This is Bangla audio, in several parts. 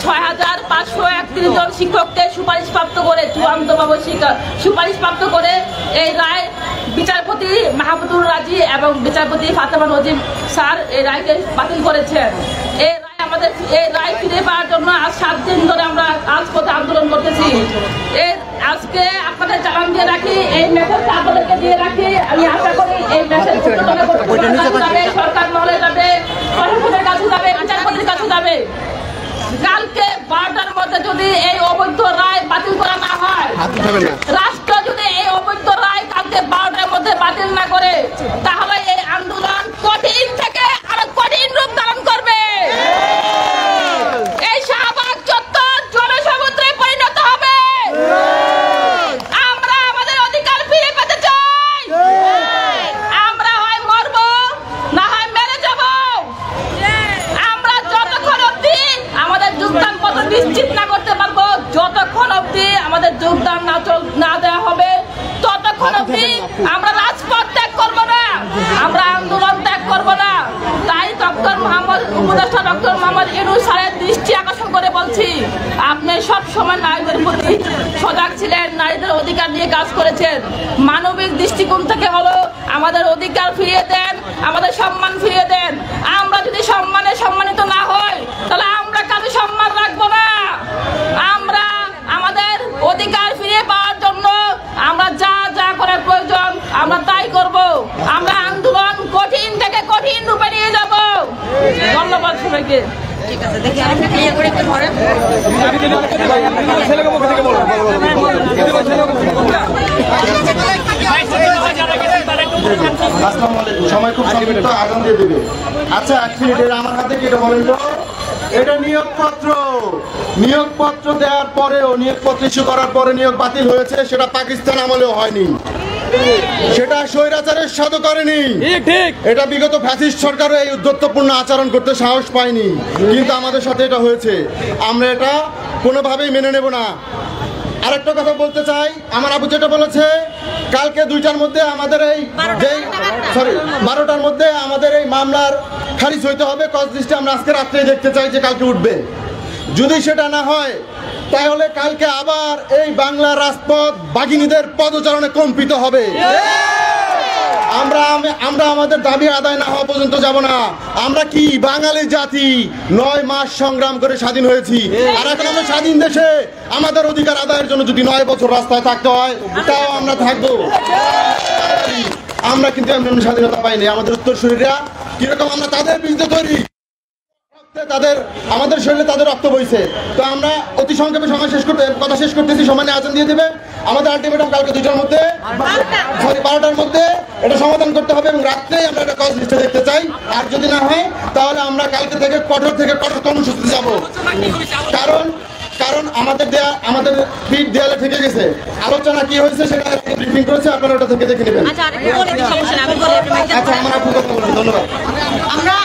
6,531 জন শিক্ষককে সুপারিশপ্রাপ্ত করে চূড়ান্তভাবে সুপারিশপ্রাপ্ত করে এই রায় বিচারপতি মাহমুদুর রাজি এবং বিচারপতি ফাতেমা নজিম স্যার এই রায়কে বাতিল করেছেন। এই রায় ফিরে পাওয়ার জন্য আজ 7 দিন ধরে আমরা রাজপথে আন্দোলন করতেছি। আজকে আপনাদের চালান দিয়ে রাখি, এই মেসেজটা আপনাদেরকে দিয়ে রাখি। আমি আশা করি এই মেসেজ সরকার মহলে যাবে, প্রশাসনের কাছে যাবে, বিচারপতির কাছে যাবে। কালকে 12টার মধ্যে যদি এই অবৈধ রায় বাতিল করা না হয়, রাষ্ট্র যদি এই অবৈধ রায় কালকে 12টার মধ্যে বাতিল না করে, তাহলে এই আন্দোলন কঠিন থেকে আরো কঠিন রূপ ধারণ করবে। এই শাহবাগ চত্বর জনসমুদ্রে পরিণত হবে। আমরা আমাদের অধিকার ফিরে পেতে চাই। আমরা হয় মরব, না হয় মেরে যাব। আমরা যতক্ষণ অবধি আমাদের যোগদান পত্র নিশ্চিত না করতে পারবো, যতক্ষণ অবধি আমাদের যোগদান না দেওয়া হবে, ততক্ষণ অবধি আমরা রাজপথ ত্যাগ করব না, আমরা আন্দোলন ত্যাগ করব না। তাই উপদেষ্টা ডক্টর মোহাম্মদ ইউনূস স্যারের দৃষ্টি আকর্ষণ করে বলছি, আপনি সব সময় নারীদের প্রতি সজাগ ছিলেন, নারীদের অধিকার নিয়ে কাজ করেছেন। মানবিক দৃষ্টিকোণ থেকে হলো আমাদের অধিকার ফিরিয়ে দেন, আমাদের সম্মান ফিরিয়ে দেন। আমরা যদি সম্মানিত না হই, তাহলে আমরা কারো সম্মান রাখবো না। আমরা আমাদের অধিকার ফিরিয়ে পাওয়ার জন্য আমরা যা করার প্রয়োজন আমরা তাই করব। আমরা আন্দোলন কঠিন থেকে কঠিন রূপে নিয়ে যাব। ধন্যবাদ সবাইকে। ঠিক আছে, দেখি আরেকটা ক্লিয়ার করে একটু ধরেন। আসসালামু আলাইকুম। সময় খুব সংক্ষিপ্ত, আগাম দিয়ে দেবে। আচ্ছা, এক মিনিট, আমার হাতে কি এটা বলেন তো? এটা নিয়োগপত্র দেওয়ার পরেও, নিয়োগপত্র ইস্যু করার পরে নিয়োগ বাতিল হয়েছে, সেটা পাকিস্তান আমলেও হয়নি, সেটা স্বৈরাচারের সাথে করেনি। এটা বিগত ফ্যাসিস্ট সরকারও এই উদ্ধত্যপূর্ণ আচরণ করতে সাহস পায়নি, কিন্তু আমাদের সাথে এটা হয়েছে। আমরা এটা কোনোভাবেই মেনে নেব না। আরেকটা কথা বলতে চাই, আমার আবু যেটা বলেছে, কালকে 2টার মধ্যে আমাদের এই 12টার মধ্যে আমাদের এই মামলার খারিজ হইতে হবে। কজ লিস্টে আমরা আজকে রাত্রে দেখতে চাই যে কালকে উঠবে। যদি সেটা না হয়, তাহলে কালকে আবার এই বাংলা রাজপথ বাঘিনীদের পদচারণে কম্পিত হবে। আমরা আমাদের দাবি আদায় না হওয়া পর্যন্ত যাব না। আমরা কি বাঙালি জাতি 9 মাস সংগ্রাম করে স্বাধীন হয়েছি, আর এখন আমরা স্বাধীন দেশে আমাদের অধিকার আদায়ের জন্য যদি 9 বছর রাস্তায় থাকতে হয়, তাও আমরা থাকবো। আমরা কিন্তু এমন স্বাধীনতা পাইনি। আমাদের উত্তরসূরিরা কিরকম, আমরা তাদের বিরুদ্ধে তৈরি, আমাদের শরীরে তাদের রক্ত বইছে। তো আমরা অতি সংক্ষেপে কথা শেষ করতেছি। সময় আয়োজন দিয়ে দেবে। আমাদের আলটিমেটাম কালকে 2টার মধ্যে, 12টার মধ্যে এটা সমাধান করতে হবে, এবং রাত্রেই আমরা একটা কজ লিস্টে দেখতে চাই। আর যদি না হয়, তাহলে আমরা কালকে থেকে কঠোর কর্মসূচি যাব। কারণ আমাদের পিঠ দেয়ালে থেকে গেছে। আলোচনা কি হয়েছে সেটা ব্রিফিং করেছে, আপনারা ওটা থেকে দেখে নেবেন। আচ্ছা, আমার আপনি কথা বলবেন। ধন্যবাদ। আমরা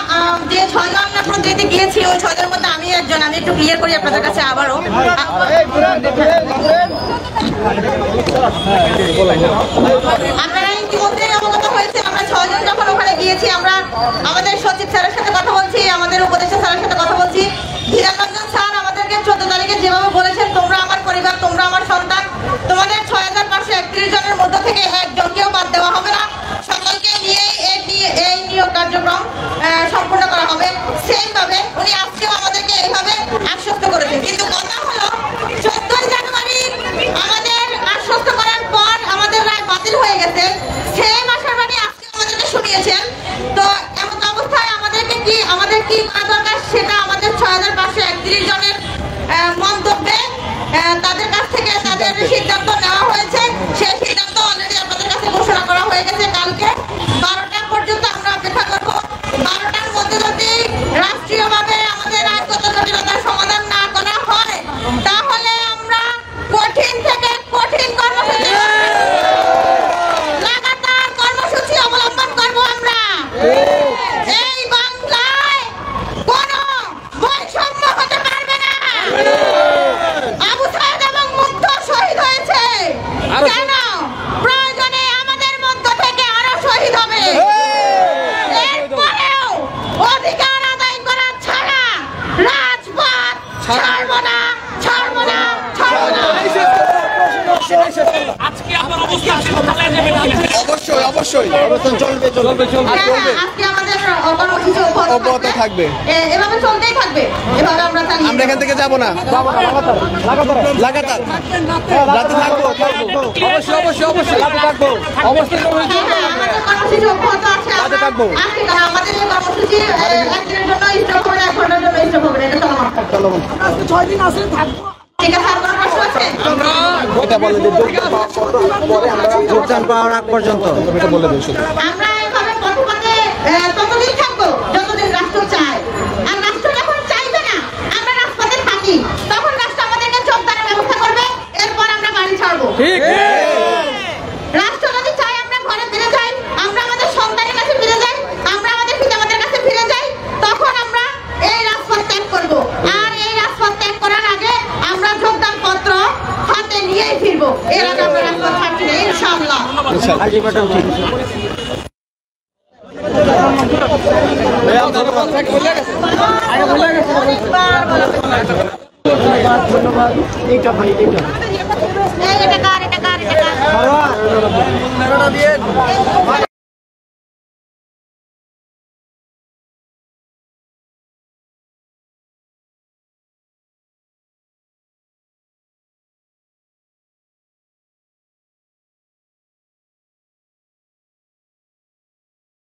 যে 6 জন আমরা দিতে গিয়েছি, ওই 6 জনের মধ্যে আমি একজন। আমি একটু ক্লিয়ার করি আপনাদের কাছে আবারও। আপনারা ইতিমধ্যে অবগত হয়েছে, আমরা 6 জন যখন ওখানে গিয়েছি, আমরা আমাদের সচিব স্যারের সাথে কথা বলছি, আমাদের উপদেষ্টা স্যারের সাথে কথা বলছি। ধীরারঞ্জন স্যার আমাদেরকে 14 তারিখে যেভাবে বলেছেন, তোমরা আমার পরিবার, তোমরা আমার সন্তান, তোমাদের 6,531 জনের মধ্যে থেকে একজনকেও বাদ দেওয়া হবে না, সকলকে নিয়ে এই নিয়োগ কার্যক্রম সম্পূর্ণ করা হবে। সেম ভাবে উনি আজকেও আমাদেরকে এইভাবে আশ্বস্ত করেছেন। কিন্তু কথা হলো, 14 জানুয়ারি আমাদের আশ্বস্ত করার পর আমাদের রায় বাতিল হয়ে গেছে। সেম আশাবাদী আজকে আমাদেরকে শুনিয়েছেন। তো এমন অবস্থায় আমাদের কি করা দরকার, সেটা আমাদের 6,531 জনের মন্তব্যে তাদের কাছ থেকে তাদের সিদ্ধান্ত নেওয়া হয়েছে। সেই সিদ্ধান্ত অলরেডি আপনাদের কাছে ঘোষণা করা হয়ে গেছে। কালকে 12টা পর্যন্ত আমরা অপেক্ষা করব। 12টার মধ্যে যদি রাষ্ট্রীয়ভাবে আমাদের আইনগত জটিলতার সমাধান না করা হয়, তাহলে আমরা কঠিন থেকে কঠিন কর্মসূচি, লাগাতার কর্মসূচি অবলম্বন করব। আমরা এই বাংলায় কোনো বৈষম্য হতে পারবে না। আবু সাইদ এবং মুগ্ধ শহীদ হয়েছে। ছাড়বো না, ছাড়বো না, ছাড়বো না। আজকে আপনার অবস্থান ছিল থানায় যাবেন কিনা? অবশ্যই অবশ্যই আজকে আমাদের কর্মসূচি অব্যাহত থাকবে। এভাবে চলতেই থাকবে, এভাবে আমরা চালিয়ে আমরা এখান থেকে যাব না, লাগাতার রাতে থাকবো। অবশ্যই অবশ্যই অবশ্যই রাতে থাকবো। অবশ্যই আমাদের কর্মসূচি অব্যাহত আছে। রাতে থাকবো। আজকে না, আমাদের এই কর্মসূচি একদিনের জন্য স্টপ হবে না, এক ঘন্টার জন্য স্টপ হবে না, এটা চলমান থাকবে। 6 দিন আসলে থাকবো। ঠিক আছে, আর কোনো প্রশ্ন আছে? এটা বলে দিন পরে আমরা যোগদান পাওয়ার আগ পর্যন্ত এটা বলে দিন শুধু। আমরা এভাবে পথে পথে ততদিন থাকবো যতদিন রাষ্ট্র চায়। আর রাষ্ট্র যখন চাইবে না, আমরা রাজপথে থাকি, তখন রাষ্ট্র আমাদেরকে যোগদানের ব্যবস্থা করবে, এরপর আমরা বাড়ি ছাড়বো। রাষ্ট্র যদি চায় আমরা ঘরে ফিরে যাই, আমরা আমাদের সন্তানের কাছে ফিরে যাই, আমরা আমাদের পিতামাতার কাছে ফিরে যাই, তখন আমরা এই রাজপথ ত্যাগ করবো। আর এই রাজপথ ত্যাগ করার আগে আমরা যোগদান পত্র হাতে নিয়েই ফিরবো। এর আগে আমরা রাজপথ ছাড়ছি না, ইনশাআল্লাহ। এটা কার